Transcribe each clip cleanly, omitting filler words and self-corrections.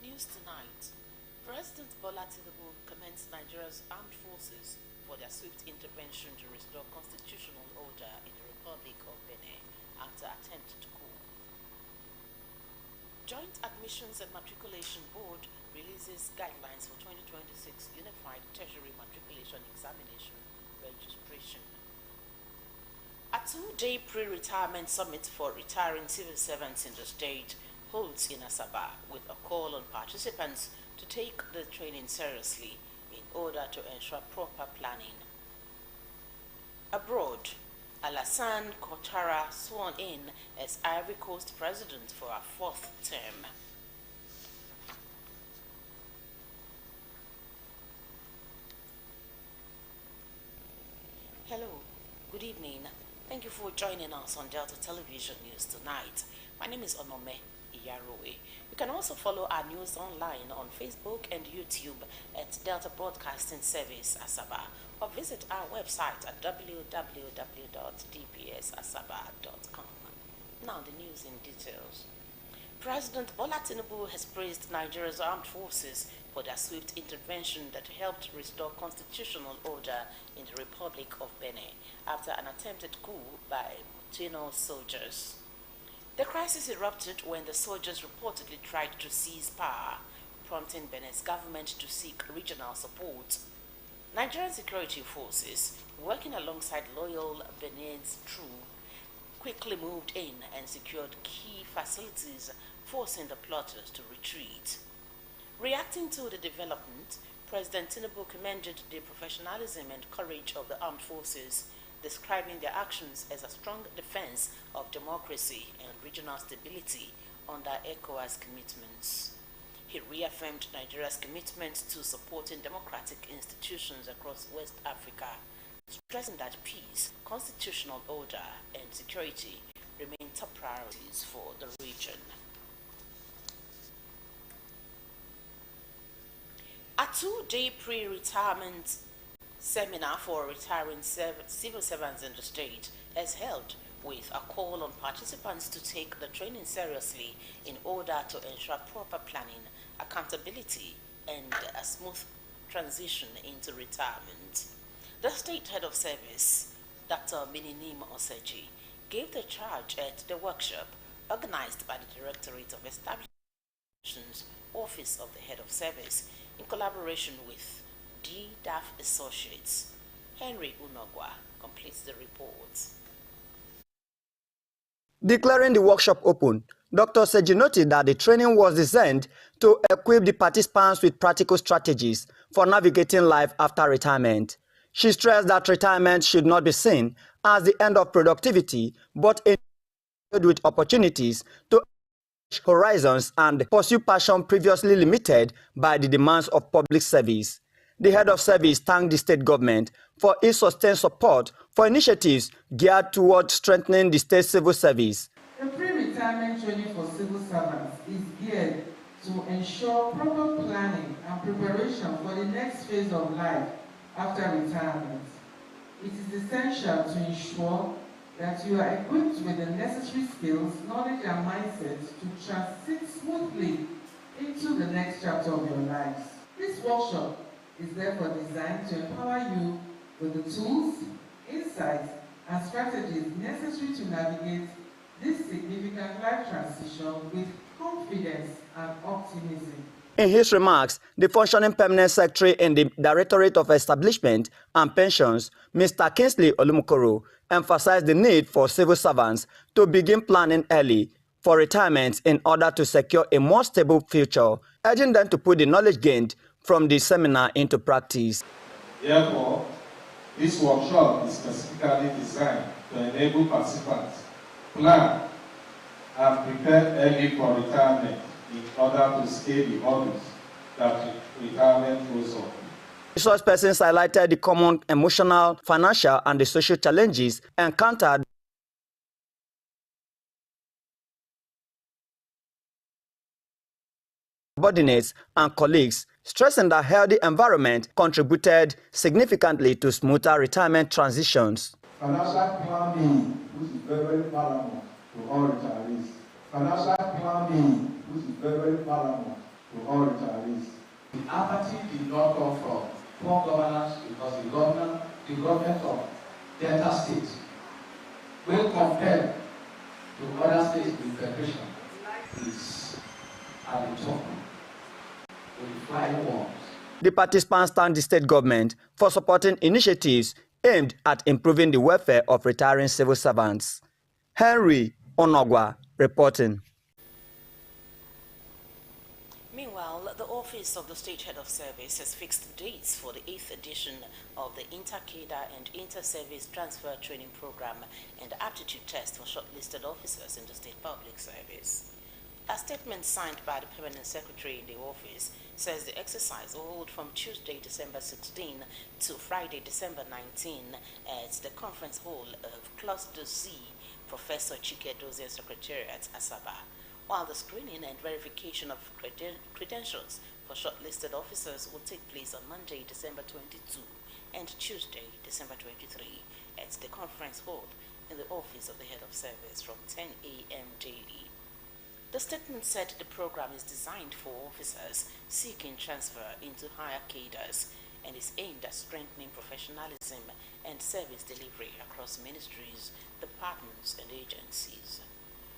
News tonight. President Bola Tinubu commends Nigeria's armed forces for their swift intervention to restore constitutional order in the Republic of Benin after attempted coup. Joint Admissions and Matriculation Board releases guidelines for 2026 Unified Tertiary Matriculation Examination registration. A two-day pre-retirement summit for retiring civil servants in the state holds in Asaba with a call on participants to take the training seriously in order to ensure proper planning. Abroad, Alassane Ouattara sworn in as Ivory Coast president for a fourth term. Hello, good evening. Thank you for joining us on Delta Television News tonight. My name is Onome Iyarowe. You can also follow our news online on Facebook and YouTube at Delta Broadcasting Service Asaba, or visit our website at www.dbsasaba.com. Now the news in details. President Bola Tinubu has praised Nigeria's armed forces for their swift intervention that helped restore constitutional order in the Republic of Benin after an attempted coup by Mutino soldiers. The crisis erupted when the soldiers reportedly tried to seize power, prompting Benin's government to seek regional support. Nigerian security forces, working alongside loyal Benin's troops, quickly moved in and secured key facilities, forcing the plotters to retreat. Reacting to the development, President Tinubu commended the professionalism and courage of the armed forces, describing their actions as a strong defense of democracy and regional stability under ECOWAS commitments. He reaffirmed Nigeria's commitment to supporting democratic institutions across West Africa, stressing that peace, constitutional order, and security remain top priorities for the region. A two-day pre-retirement seminar for retiring civil servants in the state is held with a call on participants to take the training seriously in order to ensure proper planning, accountability, and a smooth transition into retirement. The State Head of Service, Dr. Mininim Oseji, gave the charge at the workshop organized by the Directorate of Establishments Office of the Head of Service in collaboration with DDAF Associates. Henry Unogwa completes the report. Declaring the workshop open, Dr. Seji noted that the training was designed to equip the participants with practical strategies for navigating life after retirement. She stressed that retirement should not be seen as the end of productivity, but with opportunities to horizons and pursue passion previously limited by the demands of public service. The head of service thanked the state government for its sustained support for initiatives geared towards strengthening the state civil service. The pre-retirement training for civil servants is geared to ensure proper planning and preparation for the next phase of life after retirement. It is essential to ensure that you are equipped with the necessary skills, knowledge, and mindset to transit smoothly into the next chapter of your lives. This workshop is therefore designed to empower you with the tools, insights, and strategies necessary to navigate this significant life transition with confidence and optimism. In his remarks, the functioning permanent secretary in the Directorate of Establishment and Pensions, Mr. Kingsley Olumokoro, emphasized the need for civil servants to begin planning early for retirement in order to secure a more stable future, urging them to put the knowledge gained from the seminar into practice. Therefore, This workshop is specifically designed to enable participants plan and prepare early for retirement in order to scale the hurdles that retirement throws up. Resource persons highlighted the common emotional, financial, and the social challenges encountered subordinates and colleagues, stressing that healthy environment contributed significantly to smoother retirement transitions. Financial planning, which is very paramount to all retirees. Financial planning, which is very paramount to all retirees. The apathy did not come from poor governance because the government of Delta State, when compared to other states in federation, is at the top with the flying ones. The participants thanked the state government for supporting initiatives aimed at improving the welfare of retiring civil servants. Henry Onogwa reporting. Meanwhile, the Office of the State Head of Service has fixed dates for the 8th edition of the Inter-Cadre and Inter-Service Transfer Training Program and Aptitude Test for shortlisted officers in the State Public Service. A statement signed by the Permanent Secretary in the office says the exercise will hold from Tuesday, December 16 to Friday, December 19 at the conference hall of Cluster C, Professor Chike Dozie Secretariat, Asaba, while the screening and verification of credentials for shortlisted officers will take place on Monday, December 22 and Tuesday, December 23 at the conference hall in the Office of the Head of Service from 10 a.m. daily. The statement said the program is designed for officers seeking transfer into higher cadres and is aimed at strengthening professionalism and service delivery across ministries, departments, and agencies.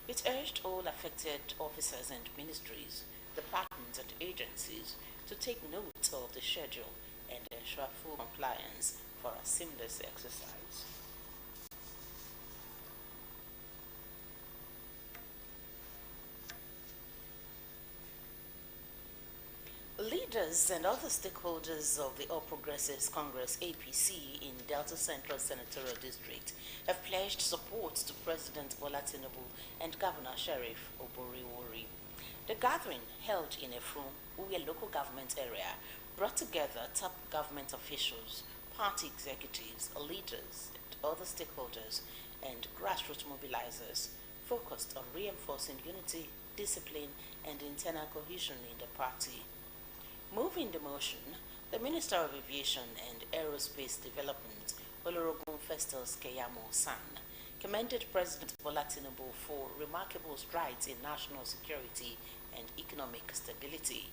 It urged all affected officers and ministries, departments, and agencies to take note of the schedule and ensure full compliance for a seamless exercise. Leaders and other stakeholders of the All Progressives Congress APC in Delta Central Senatorial District have pledged support to President Bola Tinubu and Governor Sheriff Oboriwori. The gathering, held in Efrun, Uwe local government area, brought together top government officials, party executives, leaders, and other stakeholders and grassroots mobilizers focused on reinforcing unity, discipline, and internal cohesion in the party. Moving the motion, the Minister of Aviation and Aerospace Development, Olorogun Festus Keyamo San, commended President Bola Tinubu for remarkable strides in national security and economic stability,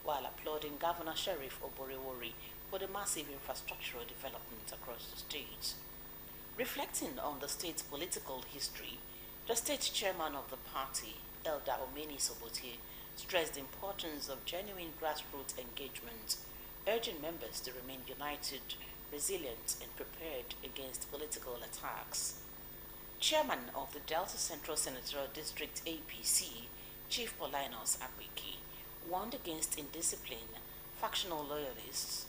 while applauding Governor Sheriff Oboriwori for the massive infrastructural development across the state. Reflecting on the state's political history, the state chairman of the party, Elder Omeni Sobotie, stressed the importance of genuine grassroots engagement, urging members to remain united, resilient, and prepared against political attacks. Chairman of the Delta Central Senatorial District APC, Chief Paulinus Akweki, warned against indiscipline, factional loyalists,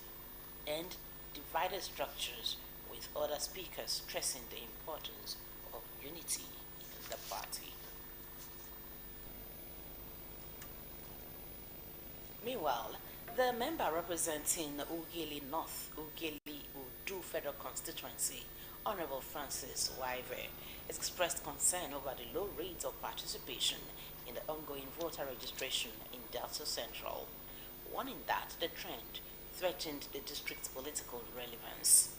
and divided structures, with other speakers stressing the importance of unity in the party. Meanwhile, the member representing Ughelli North, Ughelli Udu Federal Constituency, Honorable Francis Waive, expressed concern over the low rates of participation in the ongoing voter registration in Delta Central, warning that the trend threatened the district's political relevance.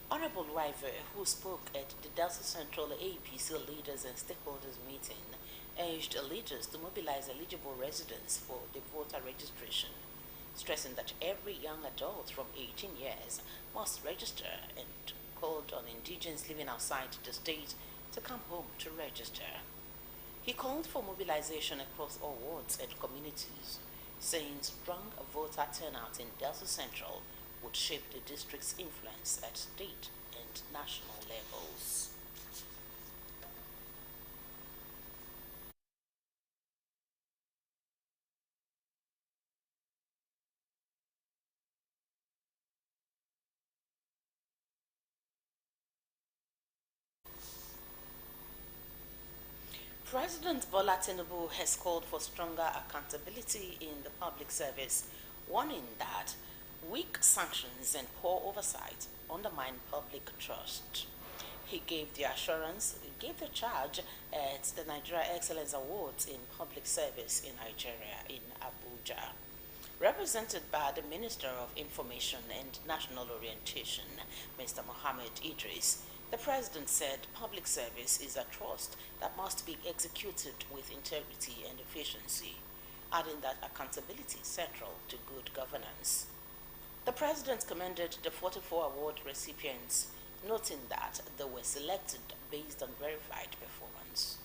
Honorable Waive, who spoke at the Delta Central APC leaders and stakeholders meeting, urged leaders to mobilize eligible residents for the voter registration, stressing that every young adult from 18 years must register and called on indigents living outside the state to come home to register. He called for mobilization across all wards and communities, saying strong voter turnout in Delta Central would shape the district's influence at state and national levels. President Bola Tinubu has called for stronger accountability in the public service, warning that weak sanctions and poor oversight undermine public trust. He gave the charge at the Nigeria Excellence Awards in Public Service in Nigeria in Abuja. Represented by the Minister of Information and National Orientation, Mr. Mohammed Idris, the President said public service is a trust that must be executed with integrity and efficiency, adding that accountability is central to good governance. The President commended the 44 award recipients, noting that they were selected based on verified performance.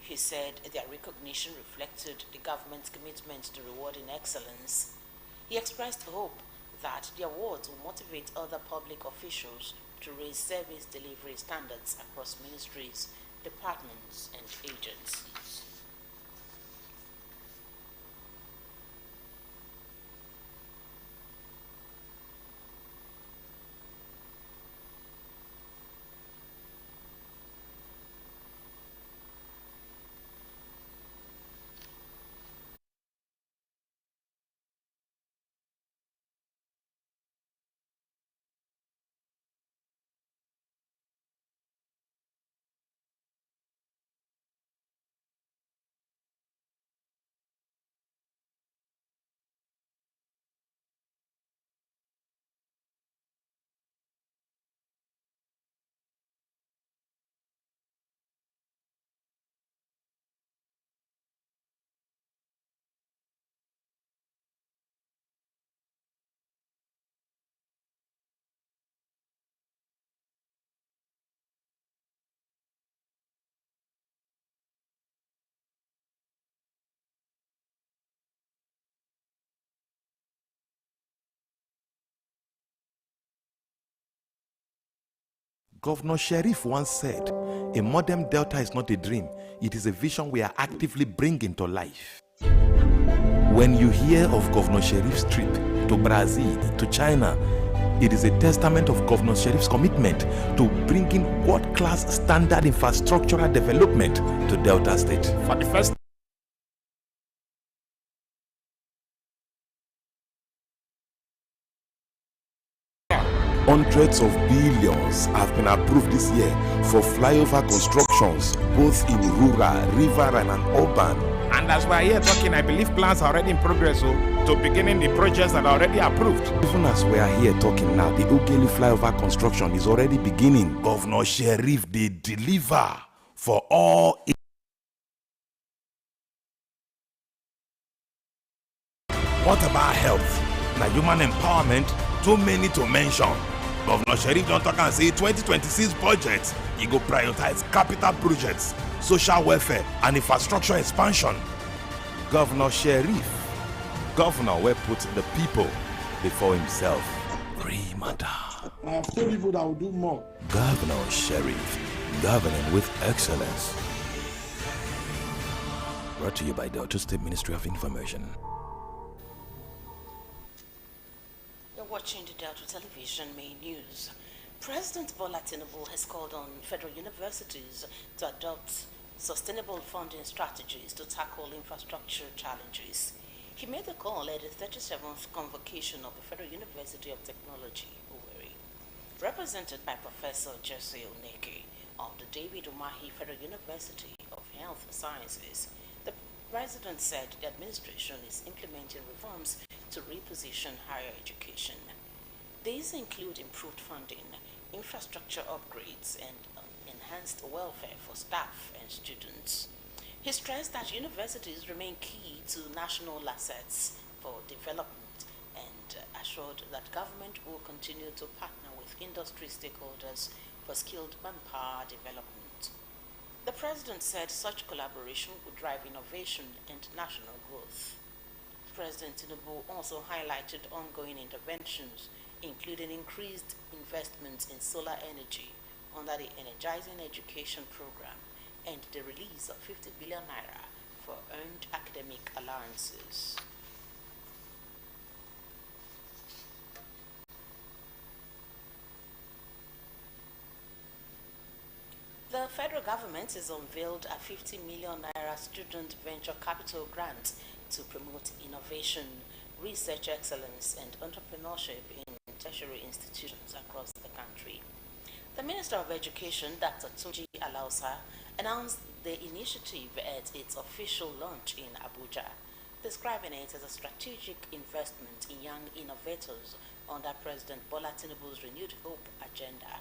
He said their recognition reflected the government's commitment to rewarding excellence. He expressed hope that the awards will motivate other public officials to raise service delivery standards across ministries, departments, and agencies. Governor Sheriff once said, a modern Delta is not a dream, it is a vision we are actively bringing to life. When you hear of Governor Sheriff's trip to Brazil, to China, it is a testament of Governor Sheriff's commitment to bringing world-class standard infrastructural development to Delta State. For the first hundreds of billions have been approved this year for flyover constructions, both in rural, riverine, and urban. And as we are here talking, I believe plans are already in progress to beginning the projects that are already approved. Even as we are here talking now, the Ughelli flyover construction is already beginning. Governor Sheriff, they deliver for all. What about health? Now, human empowerment, too many to mention. Governor Sheriff don't talk and say 2026 budget, he go prioritize capital projects, social welfare, and infrastructure expansion. Governor Sheriff, governor will put the people before himself. Remata. I have told people that will do more. Governor Sheriff, governing with excellence. Brought to you by Delta State Ministry of Information. Watching the Delta Television main news. President Bola Tinubu has called on federal universities to adopt sustainable funding strategies to tackle infrastructure challenges. He made the call at the 37th convocation of the Federal University of Technology, Owerri. Represented by Professor Jesse Oneke of the David Umahi Federal University of Health Sciences, the president said the administration is implementing reforms to reposition higher education. These include improved funding, infrastructure upgrades, and enhanced welfare for staff and students. He stressed that universities remain key to national assets for development and assured that government will continue to partner with industry stakeholders for skilled manpower development. The president said such collaboration would drive innovation and national growth. President Tinubu also highlighted ongoing interventions, including increased investments in solar energy under the Energizing Education Program and the release of 50 billion naira for earned academic allowances. The The federal government has unveiled a 50 million naira student venture capital grant to promote innovation, research excellence, and entrepreneurship in tertiary institutions across the country. The Minister of Education, Dr. Tunji Alausa, announced the initiative at its official launch in Abuja, describing it as a strategic investment in young innovators under President Bola Tinubu's Renewed Hope agenda.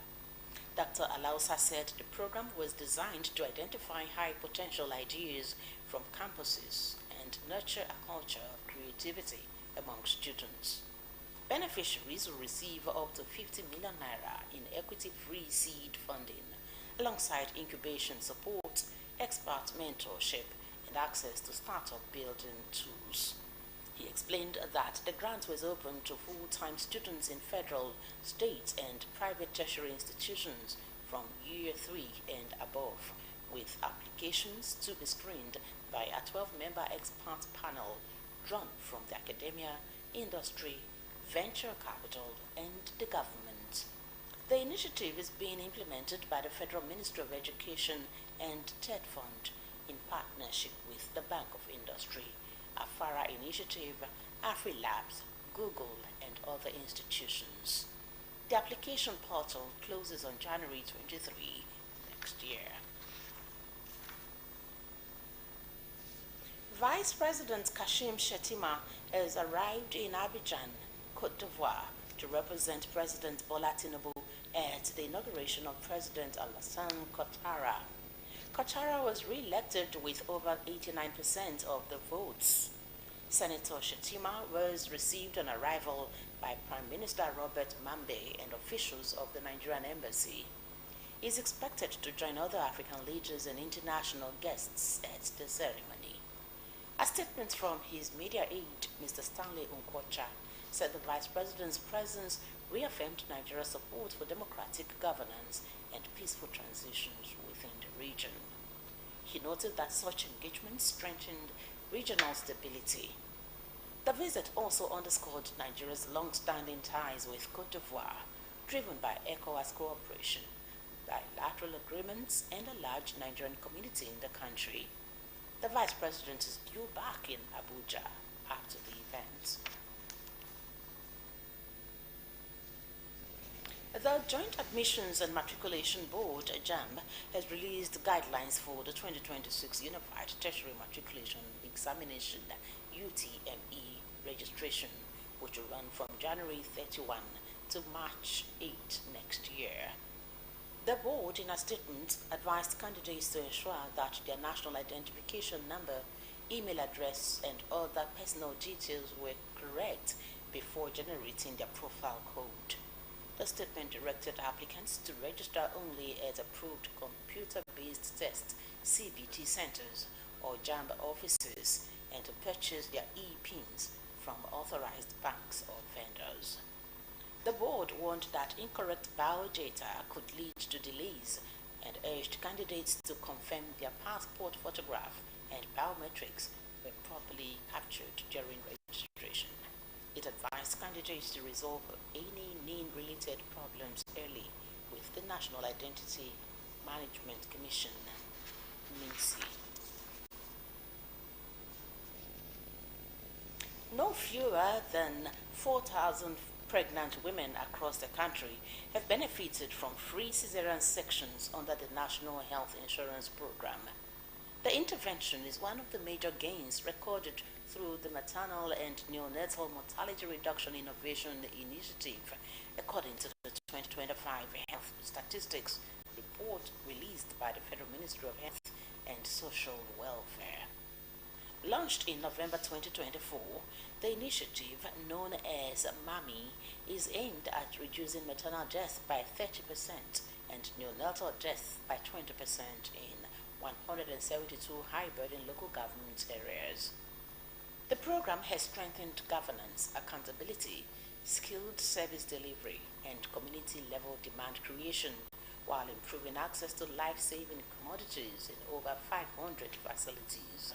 Dr. Alausa said the program was designed to identify high potential ideas from campuses and nurture a culture of creativity among students. Beneficiaries will receive up to 50 million naira in equity-free seed funding, alongside incubation support, expert mentorship, and access to startup building tools. He explained that the grant was open to full-time students in federal, state, and private tertiary institutions from Year 3 and above, with applications to be screened by a 12-member expert panel drawn from the academia, industry, venture capital, and the government. The initiative is being implemented by the Federal Ministry of Education and TED Fund in partnership with the Bank of Industry, Afara Initiative, AfriLabs, Google, and other institutions. The application portal closes on January 23 next year. Vice President Kashim Shettima has arrived in Abidjan, Côte d'Ivoire, to represent President Bola Tinubu at the inauguration of President Alassane Ouattara. Ouattara was re-elected with over 89% of the votes. Senator Shettima was received on arrival by Prime Minister Robert Mambe and officials of the Nigerian embassy. He is expected to join other African leaders and international guests at the ceremony. A statement from his media aide, Mr. Stanley Nkwocha, said the Vice President's presence reaffirmed Nigeria's support for democratic governance and peaceful transitions within the region. He noted that such engagements strengthened regional stability. The visit also underscored Nigeria's long-standing ties with Côte d'Ivoire, driven by ECOWAS cooperation, bilateral agreements, and a large Nigerian community in the country. The Vice President is due back in Abuja after the event. The Joint Admissions and Matriculation Board, JAMB, has released guidelines for the 2026 Unified Tertiary Matriculation Examination UTME registration, which will run from January 31 to March 8 next year. The board, in a statement, advised candidates to ensure that their national identification number, email address, and other personal details were correct before generating their profile code. The statement directed applicants to register only at approved computer-based test CBT centers or JAMB offices and to purchase their e-pins from authorized banks or vendors. The board warned that incorrect biodata could lead to delays and urged candidates to confirm their passport photograph and biometrics were properly captured during registration. It advised candidates to resolve any name-related problems early with the National Identity Management Commission, NIMC. No fewer than 4,000 pregnant women across the country have benefited from free cesarean sections under the National Health Insurance Program. The intervention is one of the major gains recorded through the Maternal and Neonatal Mortality Reduction Innovation Initiative, according to the 2025 Health Statistics report released by the Federal Ministry of Health and Social Welfare. Launched in November 2024, the initiative, known as MAMI, is aimed at reducing maternal death by 30% and neonatal death by 20% in 172 high-burden local government areas. The program has strengthened governance, accountability, skilled service delivery, and community-level demand creation, while improving access to life-saving commodities in over 500 facilities.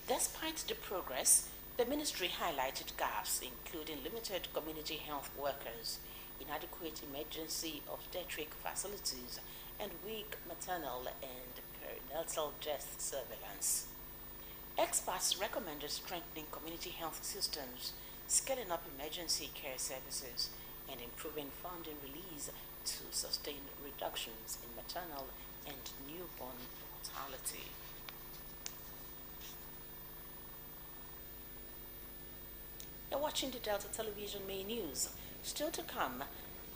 Despite the progress, the ministry highlighted gaps, including limited community health workers, inadequate emergency obstetric facilities, and weak maternal and perinatal death surveillance. Experts recommended strengthening community health systems, scaling up emergency care services, and improving funding release to sustain reductions in maternal and newborn mortality. You're watching the Delta Television Main News. Still to come,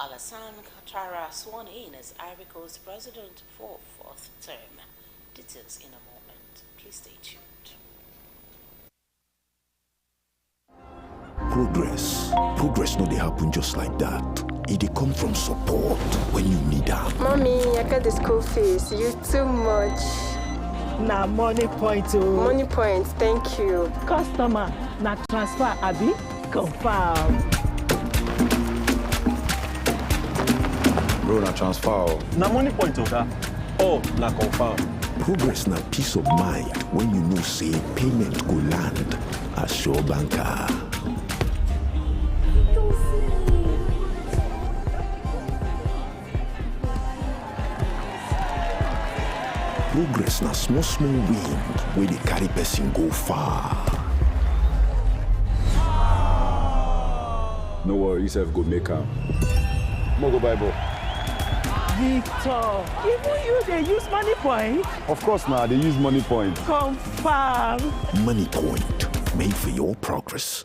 Alassane Ouattara sworn in as Ivory Coast president for fourth term. Details in a moment. Please stay tuned. Progress no dey happen just like that. It dey come from support when you need am. Mommy, I got the school fees. You too much. Na money point o. Money point, thank you. Customer, na transfer abi? Confirm. Bro, na transfer o. Na money point oga. Oh, na confirm. Progress na peace of mind when you know say payment go land as Sure Banker. Progress na small wind wey dey carry person go far. No worry, yourself go make am. Mo go buy ball. Victor, even you dey use money point? Of course na, they use money point. Confirm. Money Point, made for your progress.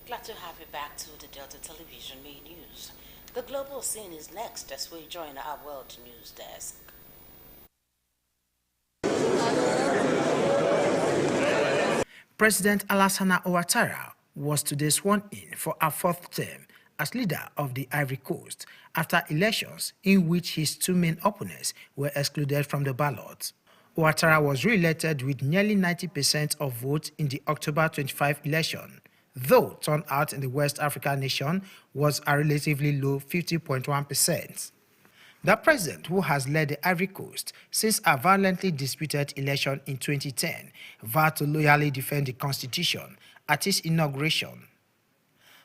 Glad to have you back to the Delta Television Main News. The global scene is next as we join our World News Desk. President Alassane Ouattara was today sworn in for a fourth term as leader of the Ivory Coast after elections in which his two main opponents were excluded from the ballot. Ouattara was re-elected with nearly 90% of votes in the October 25 election, though turnout in the West African nation was a relatively low 50.1%. The president, who has led the Ivory Coast since a violently disputed election in 2010, vowed to loyally defend the constitution at his inauguration.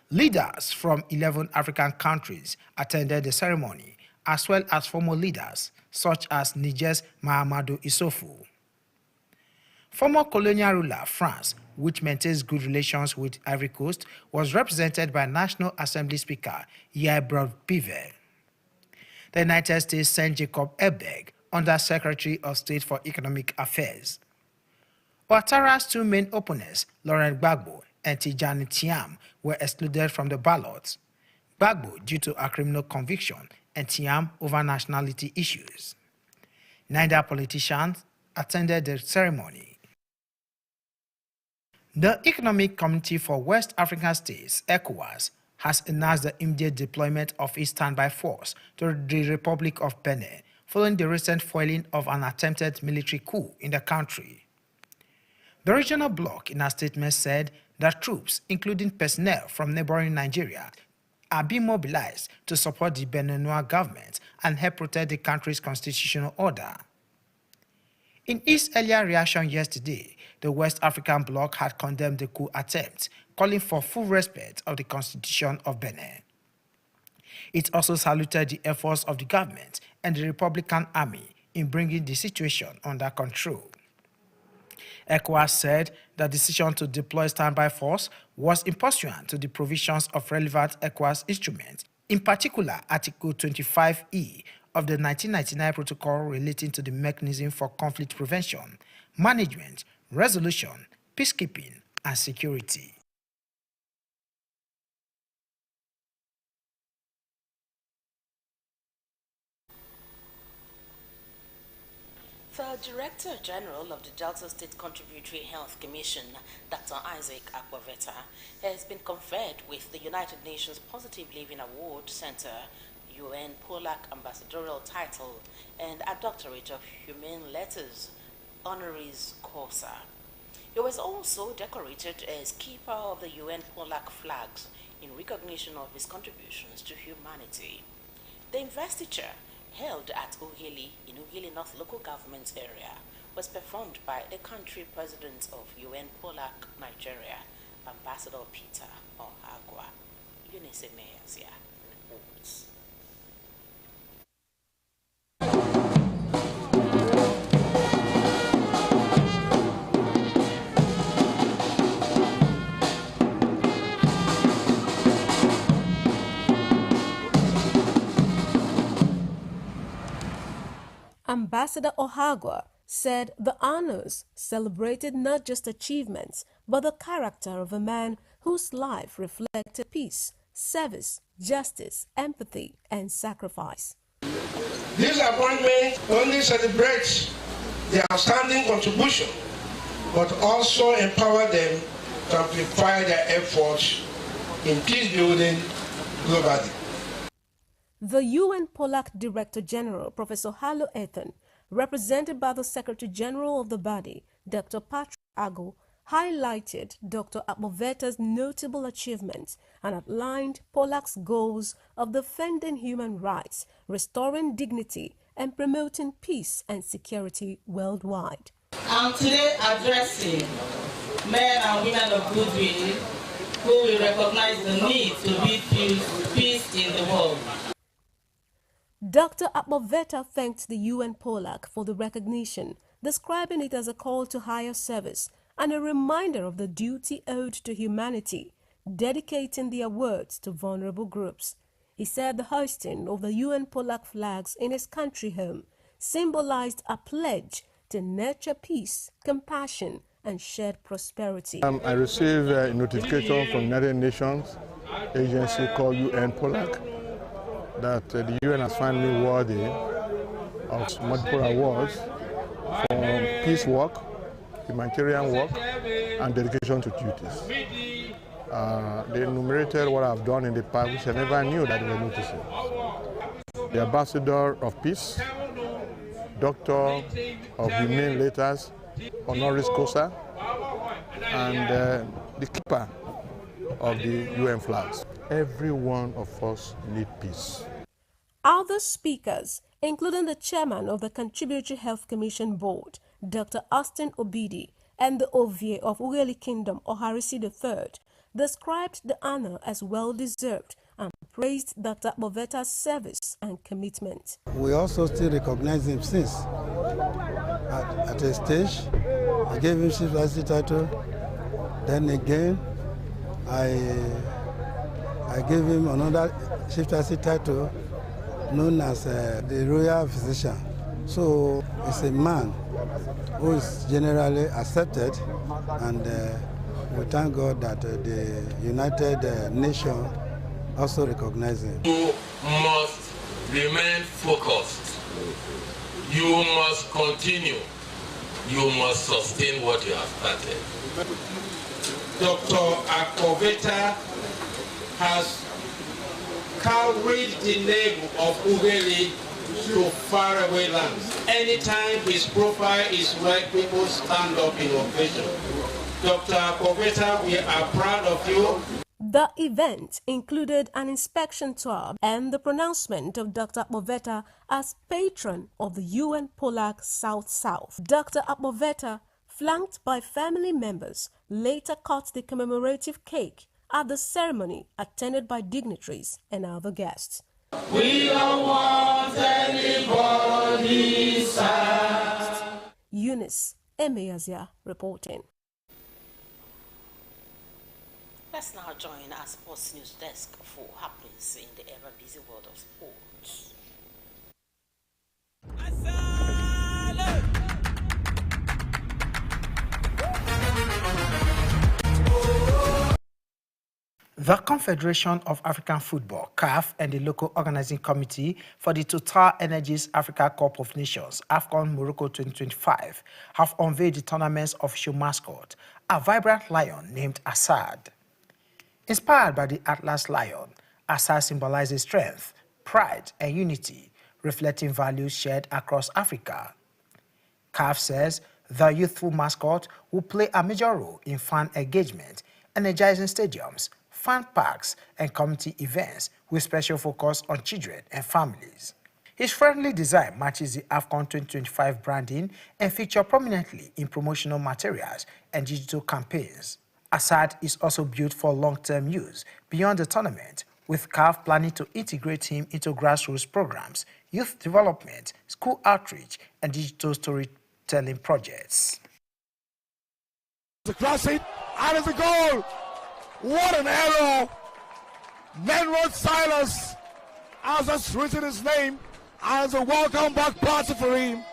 Leaders from 11 African countries attended the ceremony, as well as former leaders such as Niger's Mahamadou Issoufou. Former colonial ruler France, which maintains good relations with Ivory Coast, was represented by National Assembly Speaker Yair Braud-Pivet. The United States sent Jacob Eberg, Under Secretary of State for Economic Affairs. Ouattara's two main opponents, Laurent Gbagbo and Tidjane Thiam, were excluded from the ballot. Gbagbo due to a criminal conviction and Thiam over nationality issues. Neither politician attended the ceremony. The Economic Community for West African States, ECOWAS, has announced the immediate deployment of its standby force to the Republic of Benin following the recent foiling of an attempted military coup in the country. The regional bloc in a statement said that troops, including personnel from neighboring Nigeria, are being mobilized to support the Beninois government and help protect the country's constitutional order. In its earlier reaction yesterday, the West African bloc had condemned the coup attempt, calling for full respect of the Constitution of Benin. It also saluted the efforts of the government and the Republican Army in bringing the situation under control. ECOWAS said the decision to deploy standby force was in pursuant to the provisions of relevant ECOWAS instruments, in particular Article 25E of the 1999 Protocol relating to the mechanism for conflict prevention, management, resolution, peacekeeping, and security. The Director General of the Delta State Contributory Health Commission, Dr. Isaac Akpoveta, has been conferred with the United Nations Positive Living Award Center, UN POLAC ambassadorial title, and a Doctorate of Humane Letters, honoris causa. He was also decorated as keeper of the UN POLAC flags in recognition of his contributions to humanity. The investiture, held at Ughelli in Ughelli North Local Government Area, was performed by the country president of UN POLAC Nigeria, Ambassador Peter Ohagwa. Eunice Meyazia reports. Ambassador Ohagwa said the honors celebrated not just achievements, but the character of a man whose life reflected peace, service, justice, empathy, and sacrifice. This appointment only celebrates their outstanding contribution, but also empower them to amplify their efforts in peace building globally. The UN POLAC Director General, Professor Halo Ethan, represented by the Secretary General of the body, Dr. Patrick Ago, highlighted Dr. Akpoveta's notable achievements and outlined POLAC's goals of defending human rights, restoring dignity, and promoting peace and security worldwide. I'm today addressing men and women of goodwill who will recognize the need to build peace in the world. Dr. Akpoveta thanked the UN POLAC for the recognition, describing it as a call to higher service and a reminder of the duty owed to humanity, dedicating the awards to vulnerable groups. He said the hoisting of the UN POLAC flags in his country home symbolized a pledge to nurture peace, compassion, and shared prosperity. I received a notification from the United Nations agency called UN POLAC that the UN has found me worthy of multiple awards for peace work, humanitarian work, and dedication to duties. They enumerated what I've done in the past, which I never knew that they were noticing. The Ambassador of Peace, Doctor of Humane Letters, honoris causa, and the keeper of the UN flags. Every one of us needs peace. Other speakers, including the chairman of the Contributory Health Commission Board, Dr. Austin Obidi, and the Ovie of Ughelli Kingdom, Oharisi III, described the honor as well-deserved and praised Dr. Akpoveta's service and commitment. We also still recognize him since. At a stage, I gave him Chief Vice title. Then again, I gave him another Chief Vice title known as the Royal Physician. So it's a man who is generally accepted, and we thank God that the United Nations also recognize him. You must remain focused. You must continue. You must sustain what you have started. Dr. Akpoveta has carried the name of Ughelli to faraway lands. Anytime his profile is where people stand up in ovation. Dr. Akpoveta, we are proud of you. The event included an inspection tour and the pronouncement of Dr. Akpoveta as patron of the UN POLAC South-South. Dr. Akpoveta, flanked by family members, later cut the commemorative cake at the ceremony attended by dignitaries and other guests. We don't want anybody sad. Eunice Emeyazia reporting. Let's now join our sports news desk for happenings in the ever-busy world of sports. The Confederation of African Football, CAF, and the local organizing committee for the Total Energies Africa Cup of Nations, AFCON Morocco 2025, have unveiled the tournament's official mascot, a vibrant lion named Assad. Inspired by the Atlas lion, Assad symbolizes strength, pride, and unity, reflecting values shared across Africa. CAF says the youthful mascot will play a major role in fan engagement, energizing stadiums, fan parks, and community events with special focus on children and families. His friendly design matches the AFCON 2025 branding and features prominently in promotional materials and digital campaigns. Assad is also built for long-term use beyond the tournament, with CAF planning to integrate him into grassroots programs, youth development, school outreach, and digital storytelling projects. The crossing, and it's a goal! What an error! Menrod Silas has written his name as a welcome back party for him.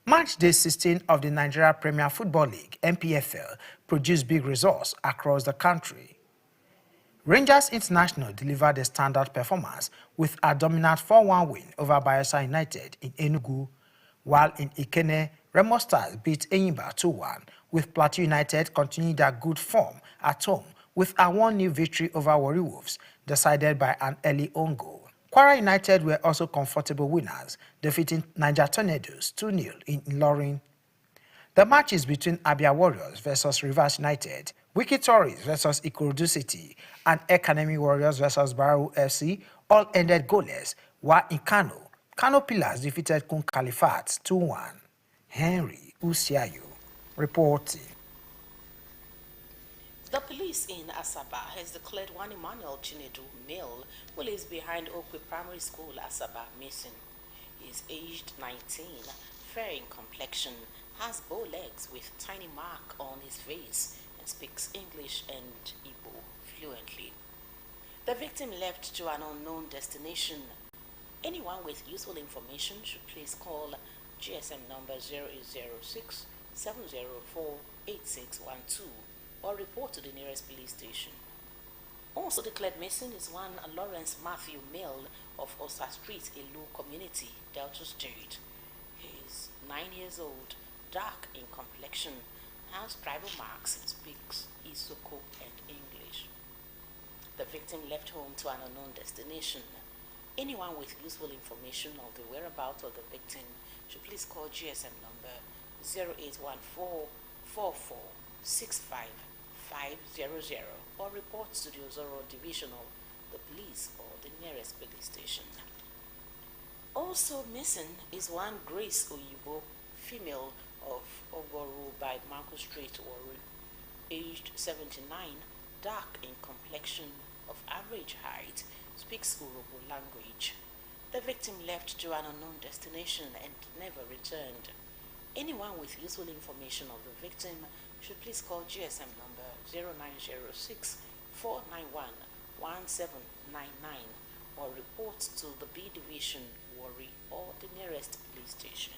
Match day 16 of the Nigeria Premier Football League, NPFL, produced big results across the country. Rangers International delivered a standout performance with a dominant 4-1 win over Bayelsa United in Enugu, while in Ikene, Remo Stars beat Enyimba 2-1, with Plateau United continuing their good form at home with a 1-0 victory over Warri Wolves, decided by an early own goal. Kwara United were also comfortable winners, defeating Niger Tornadoes 2-0 in Ilorin. The matches between Abia Warriors versus Rivers United, Wiki Tories versus Ikorodu City, and Ekanemi Warriors versus Barrow FC all ended goalless, while in Kano, Kano Pillars defeated Kun Califat 2-1. Henry Usiayo reporting. The police in Asaba has declared one Emmanuel Chinedu, male, who lives behind Okwe Primary School, Asaba, missing. He is aged 19, fair in complexion, has bow legs with tiny mark on his face, and speaks English and Igbo fluently. The victim left to an unknown destination. Anyone with useful information should please call GSM number 0806 704 8612 or report to the nearest police station. Also declared missing is one Lawrence Matthew Mill of Osa Street, Ilu community, Delta State. He is 9 years old, dark in complexion, has tribal marks, and speaks Isoko and English. The victim left home to an unknown destination. Anyone with useful information of the whereabouts of the victim should please call GSM number 0814 44 65 500 or report to the Ozoro Division of the police or the nearest police station. Also missing is one Grace Oyibo, female of Ogoru by Marco Street, Warri, aged 79, dark in complexion, of average height, speaks Urobo language. The victim left to an unknown destination and never returned. Anyone with useful information of the victim should please call GSM number 0906 491 1799 or report to the B Division, Warri, or the nearest police station.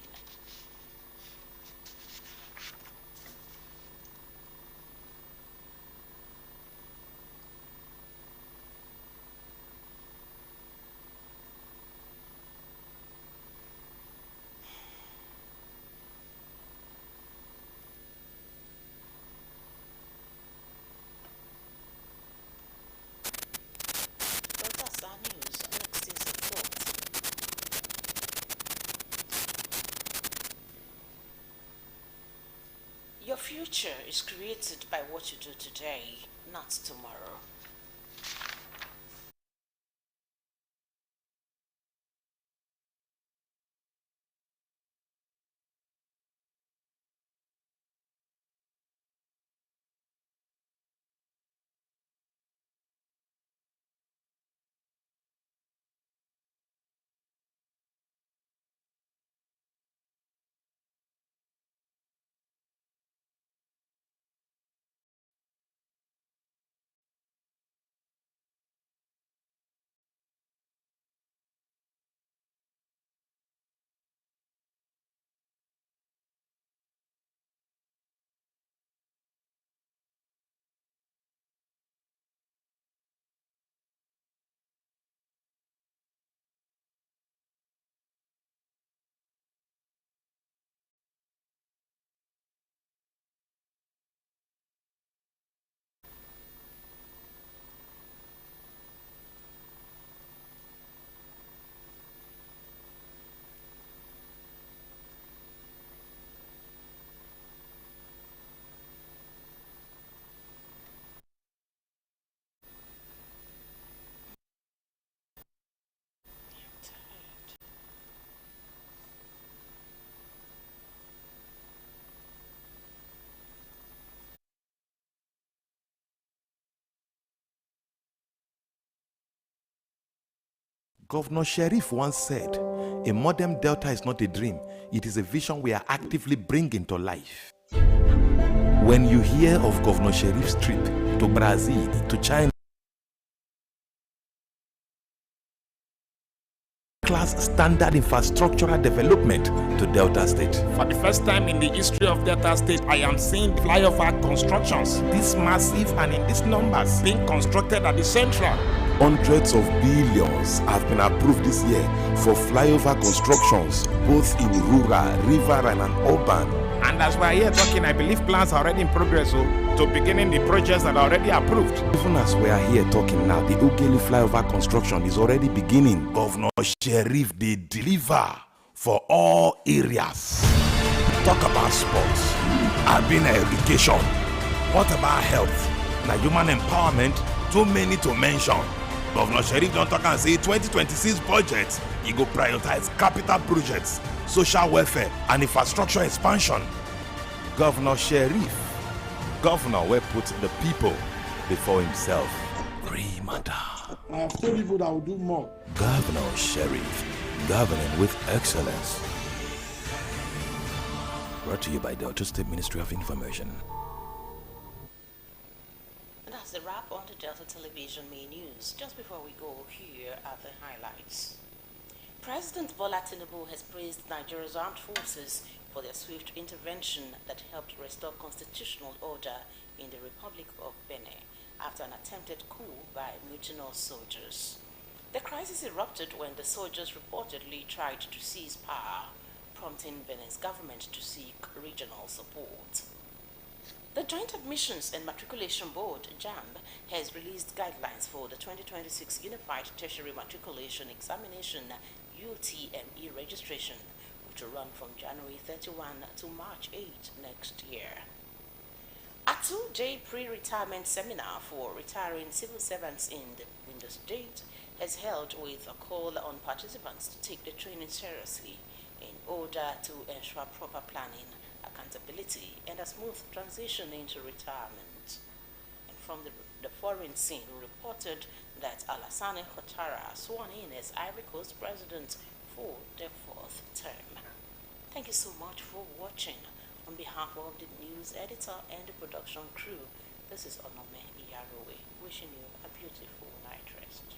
Your future is created by what you do today, not tomorrow. Governor Sheriff once said, a modern Delta is not a dream, it is a vision we are actively bringing to life. When you hear of Governor Sheriff's trip to Brazil, to China, class standard infrastructural development to Delta State. For the first time in the history of Delta State, I am seeing flyover constructions, this massive and in these numbers, being constructed at the central. Hundreds of billions have been approved this year for flyover constructions, both in rural, riverine and urban. And as we are here talking, I believe plans are already in progress to beginning the projects that are already approved. Even as we are here talking now, the Ughelli flyover construction is already beginning. Governor Sheriff, they deliver for all areas. Talk about sports, urban education. What about health? Now human empowerment, too many to mention. Governor Sheriff don't talk and say 2026 budget, he go prioritize capital projects, social welfare and infrastructure expansion. Governor Sheriff, governor will put the people before himself. Remanda. I have told people that will do more. Governor Sheriff, governing with excellence. Brought to you by Delta State Ministry of Information. That's the wrap on the Delta Television main news. Just before we go, here are the highlights. President Bola Tinubu has praised Nigeria's armed forces for their swift intervention that helped restore constitutional order in the Republic of Benin after an attempted coup by mutinous soldiers. The crisis erupted when the soldiers reportedly tried to seize power, prompting Benin's government to seek regional support. The Joint Admissions and Matriculation Board, JAMB, has released guidelines for the 2026 Unified Tertiary Matriculation Examination UTME registration, which will run from January 31 to March 8 next year. A two-day pre-retirement seminar for retiring civil servants in the state has held with a call on participants to take the training seriously in order to ensure proper planning, accountability, and a smooth transition into retirement. And from the foreign scene, we reported that Alassane Ouattara sworn in as Ivory Coast president for their fourth term. Thank you so much for watching. On behalf of the news editor and the production crew, this is Onome Iyarowe, wishing you a beautiful night rest.